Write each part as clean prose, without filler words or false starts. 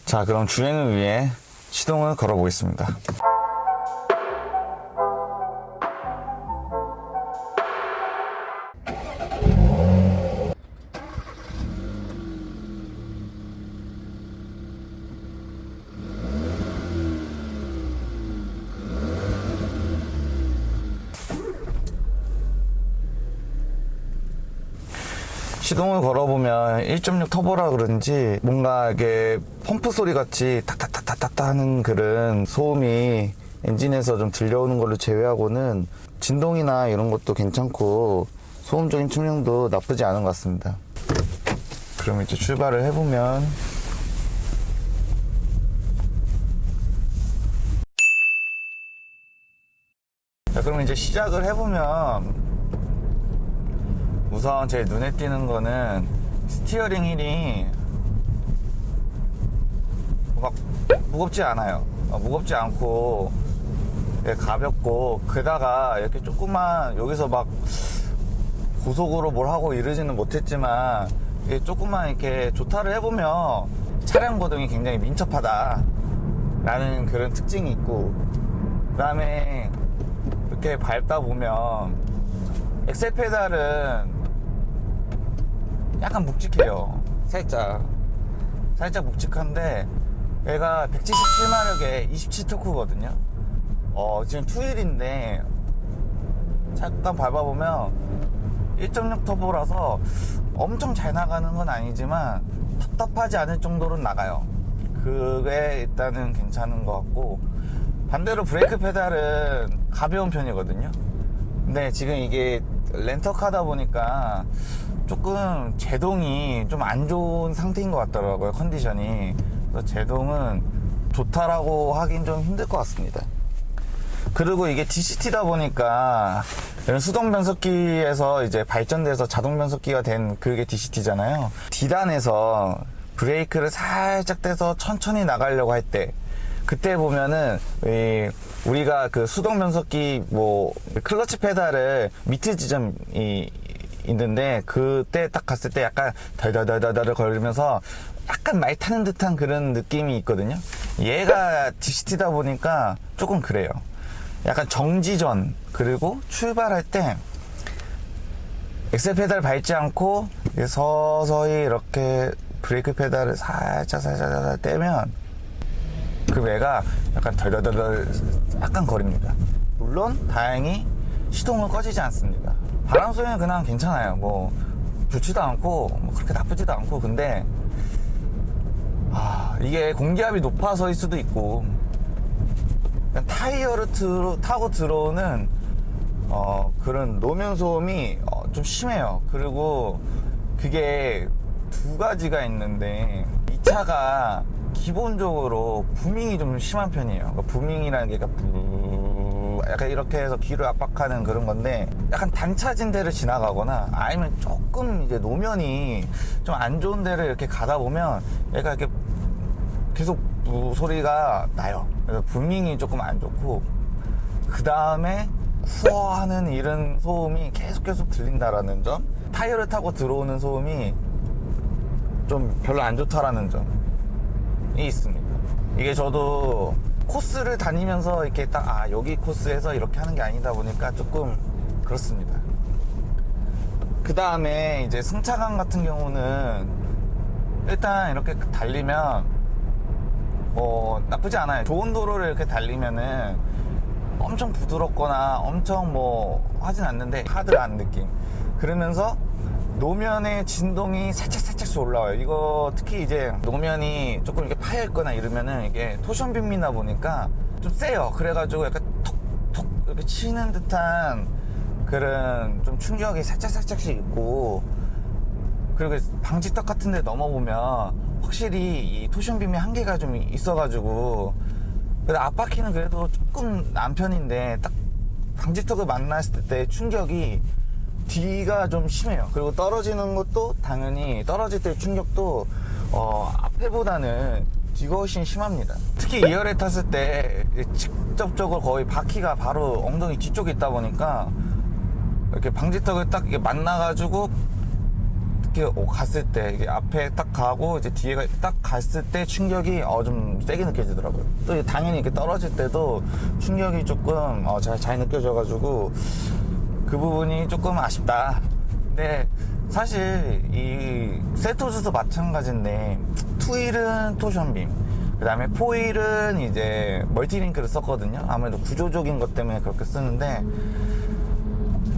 자, 그럼 주행을 위해 시동을 걸어 보겠습니다. 시동을 걸어보면 1.6 터보라 그런지 뭔가 이게 펌프 소리 같이 탁탁탁탁탁 하는 그런 소음이 엔진에서 좀 들려오는 걸로 제외하고는 진동이나 이런 것도 괜찮고 소음적인 측면도 나쁘지 않은 것 같습니다. 그럼 이제 출발을 해보면 자, 그럼 이제 시작을 해보면 우선 제 눈에 띄는 거는 스티어링 휠이 막 무겁지 않아요. 무겁지 않고 가볍고, 게다가 이렇게 조금만 여기서 막 고속으로 뭘 하고 이러지는 못했지만 조금만 이렇게 조타를 해보면 차량 거동이 굉장히 민첩하다 라는 그런 특징이 있고, 그 다음에 이렇게 밟다 보면 엑셀 페달은 약간 묵직해요. 살짝 묵직한데 얘가 177마력에 27토크거든요 지금 2휠인데 잠깐 밟아보면 1.6 터보라서 엄청 잘 나가는 건 아니지만 답답하지 않을 정도로는 나가요. 그게 일단은 괜찮은 것 같고, 반대로 브레이크 페달은 가벼운 편이거든요. 근데 지금 이게 렌터카다 보니까 조금 제동이 좀 안 좋은 상태인 것 같더라고요, 컨디션이. 그래서 제동은 좋다라고 하긴 좀 힘들 것 같습니다. 그리고 이게 DCT다 보니까 이런 수동 변속기에서 이제 발전돼서 자동 변속기가 된 그게 DCT잖아요. D단에서 브레이크를 살짝 떼서 천천히 나가려고 할 때, 그때 보면은 우리가 그 수동 변속기 클러치 페달을 밑에 지점이 있는데 그때 딱 갔을 때 약간 덜덜덜덜 걸리면서 약간 말 타는 듯한 그런 느낌이 있거든요. 얘가 DCT다 보니까 조금 그래요. 약간 정지전 그리고 출발할 때 엑셀 페달 밟지 않고 서서히 이렇게 브레이크 페달을 살짝 떼면 그 애가 약간 덜덜덜 약간 거립니다. 물론 다행히 시동은 꺼지지 않습니다. 바람 소리는 그냥 괜찮아요. 좋지도 않고 그렇게 나쁘지도 않고. 근데 이게 공기압이 높아서일 수도 있고, 타이어를 타고 들어오는 그런 노면 소음이 좀 심해요. 그리고 그게 두 가지가 있는데, 이 차가 기본적으로 부밍이 좀 심한 편이에요. 그러니까 부밍이라는 게 약간 이렇게 해서 귀를 압박하는 그런 건데, 약간 단차진 데를 지나가거나 아니면 조금 이제 노면이 좀 안 좋은 데를 이렇게 가다 보면 얘가 이렇게 계속 소리가 나요. 그래서 부밍이 조금 안 좋고, 그 다음에 쿠어 하는 이런 소음이 계속 들린다라는 점, 타이어를 타고 들어오는 소음이 좀 별로 안 좋다라는 점이 있습니다. 이게 저도 코스를 다니면서 이렇게 딱 여기 코스에서 이렇게 하는 게 아니다 보니까 조금 그렇습니다. 그 다음에 이제 승차감 같은 경우는 일단 이렇게 달리면 나쁘지 않아요. 좋은 도로를 이렇게 달리면은 엄청 부드럽거나 엄청 하진 않는데 하드한 느낌. 그러면서 노면의 진동이 살짝씩 올라와요. 이거 특히 이제 노면이 조금 이렇게 파여있거나 이러면은 이게 토션빔이다 보니까 좀 세요. 그래가지고 약간 톡톡 이렇게 치는 듯한 그런 좀 충격이 살짝씩 있고, 그리고 방지턱 같은 데 넘어보면 확실히 이 토션빔의 한계가 좀 있어가지고, 근데 앞바퀴는 그래도 조금 난 편인데 딱 방지턱을 만났을 때 충격이 뒤가 좀 심해요. 그리고 떨어지는 것도 당연히 떨어질 때 충격도 앞에보다는 뒤가 훨씬 심합니다. 특히 2열에 탔을 때 직접적으로 거의 바퀴가 바로 엉덩이 뒤쪽에 있다 보니까 이렇게 방지턱을 딱 이렇게 만나가지고 이렇게 갔을 때 이게 앞에 딱 가고 이제 뒤에 딱 갔을 때 충격이 좀 세게 느껴지더라고요. 또 당연히 이렇게 떨어질 때도 충격이 조금 잘 느껴져가지고 그 부분이 조금 아쉽다. 근데 사실 이 셀토즈도 마찬가지인데 투일은 토션빔, 그 다음에 포일은 이제 멀티링크를 썼거든요. 아무래도 구조적인 것 때문에 그렇게 쓰는데,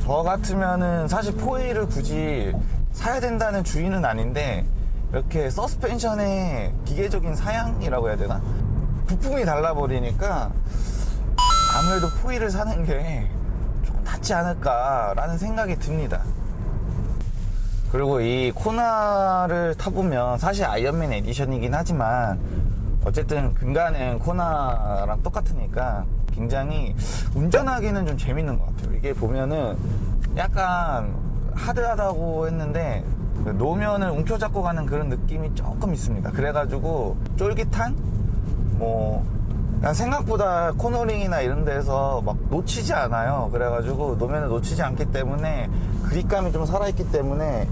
저 같으면은 사실 포일을 굳이 사야 된다는 주의는 아닌데, 이렇게 서스펜션의 기계적인 사양이라고 해야 되나? 부품이 달라버리니까 아무래도 포일을 사는 게 조금 낫지 않을까라는 생각이 듭니다. 그리고 이 코나를 타보면 사실 아이언맨 에디션이긴 하지만 어쨌든 근간은 코나랑 똑같으니까 굉장히 운전하기는 좀 재밌는 것 같아요. 이게 보면은 약간 하드하다고 했는데 노면을 움켜잡고 가는 그런 느낌이 조금 있습니다. 그래가지고 쫄깃한 생각보다 코너링이나 이런 데서 막 놓치지 않아요. 그래가지고 노면을 놓치지 않기 때문에 그립감이 좀 살아있기 때문에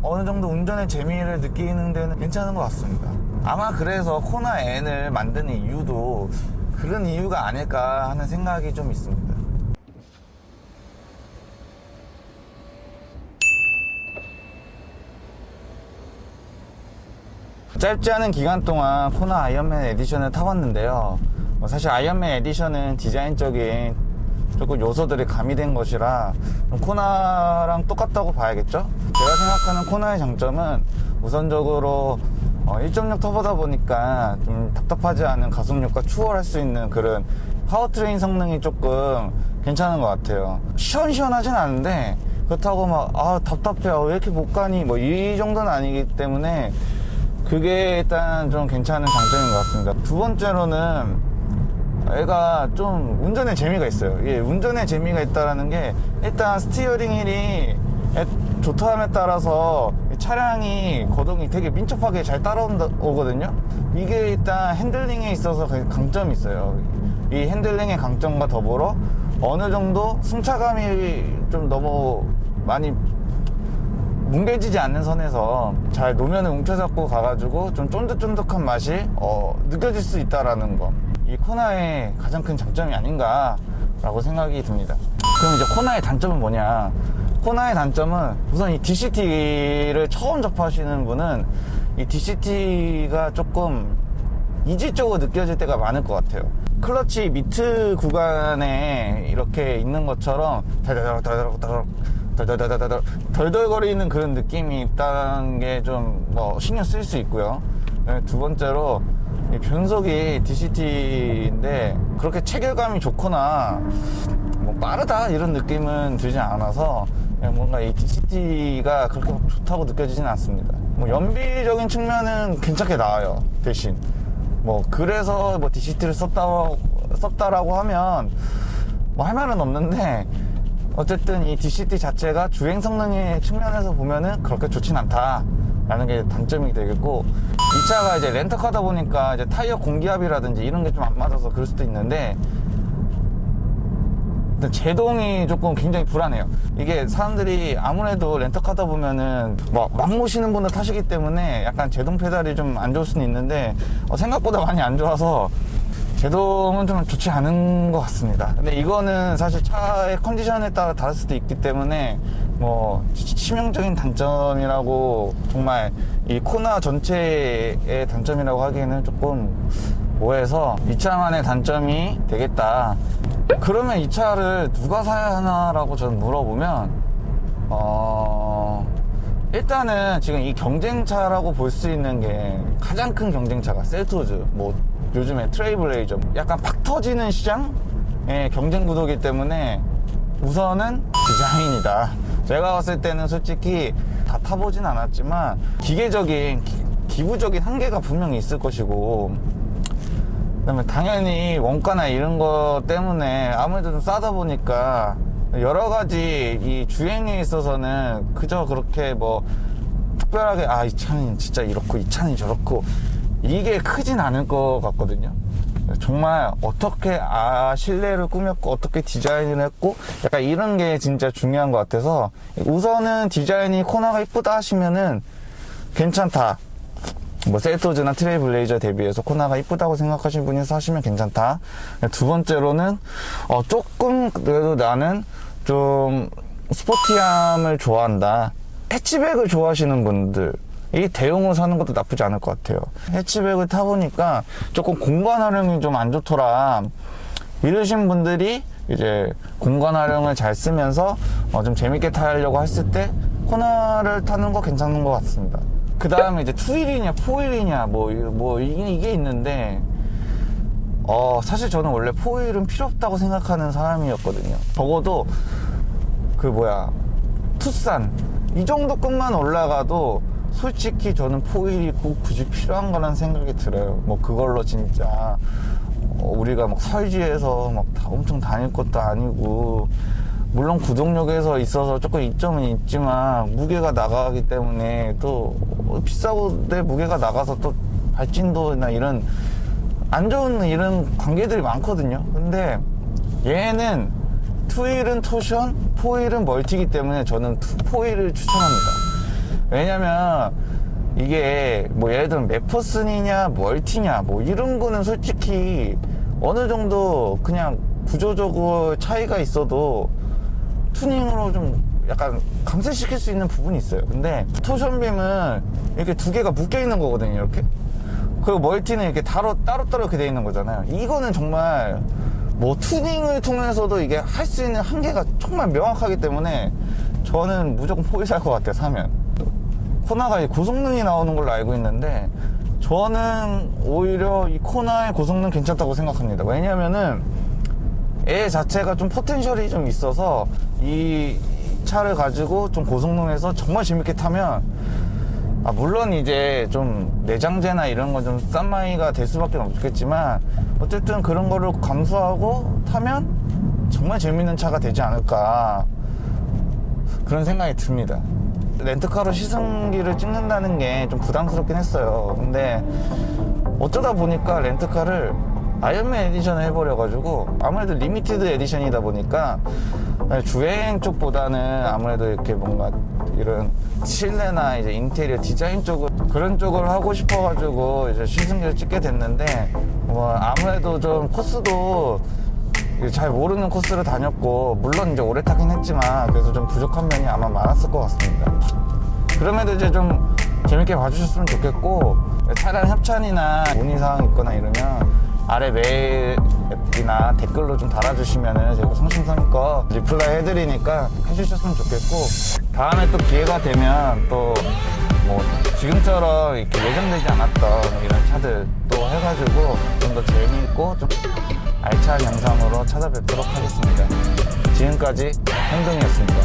어느 정도 운전의 재미를 느끼는 데는 괜찮은 것 같습니다. 아마 그래서 코나 N을 만드는 이유도 그런 이유가 아닐까 하는 생각이 좀 있습니다. 짧지 않은 기간 동안 코나 아이언맨 에디션을 타봤는데요. 사실 아이언맨 에디션은 디자인적인 조금 요소들이 가미된 것이라 코나랑 똑같다고 봐야겠죠. 제가 생각하는 코나의 장점은 우선적으로 1.6 터보다 보니까 좀 답답하지 않은 가속력과 추월할 수 있는 그런 파워트레인 성능이 조금 괜찮은 것 같아요. 시원시원하진 않은데 그렇다고 막 답답해 왜 이렇게 못 가니 이 정도는 아니기 때문에 그게 일단 좀 괜찮은 장점인 것 같습니다. 두 번째로는 얘가 좀 운전에 재미가 있어요. 예, 운전에 재미가 있다라는 게 일단 스티어링 휠이 좋다함에 따라서 차량이 거동이 되게 민첩하게 잘 따라오거든요. 이게 일단 핸들링에 있어서 강점이 있어요. 이 핸들링의 강점과 더불어 어느 정도 승차감이 좀 너무 많이 뭉개지지 않는 선에서 잘 노면을 움켜잡고 가가지고 좀 쫀득쫀득한 맛이 느껴질 수 있다라는 거, 이 코나의 가장 큰 장점이 아닌가라고 생각이 듭니다. 그럼 이제 코나의 단점은 뭐냐? 코나의 단점은 우선 이 DCT를 처음 접하시는 분은 이 DCT가 조금 이질적으로 느껴질 때가 많을 것 같아요. 클러치 미트 구간에 이렇게 있는 것처럼 덜덜거리는 그런 느낌이 있다는 게 좀 신경 쓸 수 있고요. 두 번째로 이 변속이 DCT인데 그렇게 체결감이 좋거나 빠르다 이런 느낌은 들지 않아서 뭔가 이 DCT가 그렇게 좋다고 느껴지진 않습니다. 연비적인 측면은 괜찮게 나와요. 대신 그래서 DCT를 썼다라고 하면 할 말은 없는데, 어쨌든 이 DCT 자체가 주행 성능의 측면에서 보면은 그렇게 좋진 않다라는 게 단점이 되겠고, 이 차가 이제 렌터카다 보니까 이제 타이어 공기압이라든지 이런 게 좀 안 맞아서 그럴 수도 있는데, 제동이 조금 굉장히 불안해요. 이게 사람들이 아무래도 렌터카다 보면은 막 모시는 분들 타시기 때문에 약간 제동 페달이 좀 안 좋을 수는 있는데 생각보다 많이 안 좋아서 제동은 좀 좋지 않은 것 같습니다. 근데 이거는 사실 차의 컨디션에 따라 다를 수도 있기 때문에 치명적인 단점이라고, 정말 이 코나 전체의 단점이라고 하기에는 조금 뭐해서 이 차만의 단점이 되겠다. 그러면 이 차를 누가 사야 하나라고 저는 물어보면 일단은 지금 이 경쟁차라고 볼 수 있는 게, 가장 큰 경쟁차가 셀토즈, 요즘에 트레일블레이저, 약간 팍 터지는 시장의 경쟁 구도이기 때문에 우선은 디자인이다. 제가 봤을 때는 솔직히 다 타보진 않았지만 기계적인 기부적인 한계가 분명히 있을 것이고, 그다음에 당연히 원가나 이런 것 때문에 아무래도 좀 싸다 보니까 여러 가지 이 주행에 있어서는 그저 그렇게 특별하게 이 차는 진짜 이렇고 이 차는 저렇고 이게 크진 않을 것 같거든요. 정말 어떻게 실내를 꾸몄고 어떻게 디자인을 했고 약간 이런 게 진짜 중요한 것 같아서 우선은 디자인이 코나가 이쁘다 하시면은 괜찮다. 뭐 셀토즈나 트레일블레이저 대비해서 코나가 이쁘다고 생각하시는 분이 사시면 괜찮다. 두 번째로는 조금 그래도 나는 좀 스포티함을 좋아한다. 해치백을 좋아하시는 분들 이 대용으로 사는 것도 나쁘지 않을 것 같아요. 해치백을 타보니까 조금 공간 활용이 좀 안 좋더라 이러신 분들이 이제 공간 활용을 잘 쓰면서 좀 재밌게 타려고 했을 때 코나를 타는 거 괜찮은 것 같습니다. 그 다음에 이제 2휠이냐 4휠이냐 이게 있는데 사실 저는 원래 4휠은 필요 없다고 생각하는 사람이었거든요. 적어도 투싼 이 정도 급만 올라가도 솔직히 저는 4휠이 굳이 필요한 거라는 생각이 들어요. 뭐 그걸로 진짜 우리가 막 설지에서 막 다 엄청 다닐 것도 아니고, 물론 구동력에서 있어서 조금 이점은 있지만 무게가 나가기 때문에 또 비싸고 내 무게가 나가서 또 발진도나 이런 안 좋은 이런 관계들이 많거든요. 근데 얘는 2휠은 토션, 4휠은 멀티이기 때문에 저는 4휠을 추천합니다. 왜냐면 이게 뭐 예를 들면 메퍼슨이냐 멀티냐 뭐 이런 거는 솔직히 어느 정도 그냥 구조적으로 차이가 있어도 튜닝으로 좀 약간 감쇄시킬 수 있는 부분이 있어요. 근데 토션빔은 이렇게 두 개가 묶여 있는 거거든요, 이렇게. 그리고 멀티는 이렇게 따로따로 이렇게 돼 있는 거잖아요. 이거는 정말 뭐 튜닝을 통해서도 이게 할 수 있는 한계가 정말 명확하기 때문에 저는 무조건 4휠 살 것 같아요, 사면. 코나가 고성능이 나오는 걸로 알고 있는데 저는 오히려 이 코나의 고성능 괜찮다고 생각합니다. 왜냐면은 얘 자체가 좀 포텐셜이 좀 있어서 이 차를 가지고 좀 고성능에서 정말 재밌게 타면 물론 이제 좀 내장재나 이런 건 좀 싼 마이가 될 수밖에 없겠지만 어쨌든 그런 거를 감수하고 타면 정말 재밌는 차가 되지 않을까 그런 생각이 듭니다. 렌트카로 시승기를 찍는다는 게 좀 부담스럽긴 했어요. 근데 어쩌다 보니까 렌트카를 아이언맨 에디션을 해버려가지고 아무래도 리미티드 에디션이다 보니까 주행 쪽보다는 아무래도 이렇게 뭔가 이런 실내나 이제 인테리어 디자인 쪽을 그런 쪽을 하고 싶어가지고 이제 시승기를 찍게 됐는데 뭐 아무래도 좀 코스도 잘 모르는 코스를 다녔고 물론 이제 오래 타긴 했지만 그래서 좀 부족한 면이 아마 많았을 것 같습니다. 그럼에도 이제 좀 재밌게 봐주셨으면 좋겠고 차량 협찬이나 문의사항 있거나 이러면 아래 메일이나 댓글로 좀 달아주시면은 제가 성심성의껏 리플라이 해드리니까 해주셨으면 좋겠고 다음에 또 기회가 되면 또 뭐 지금처럼 이렇게 예정되지 않았던 이런 차들 또 해가지고 좀 더 재미있고 좀 알찬 영상으로 찾아뵙도록 하겠습니다. 지금까지 행동이었습니다.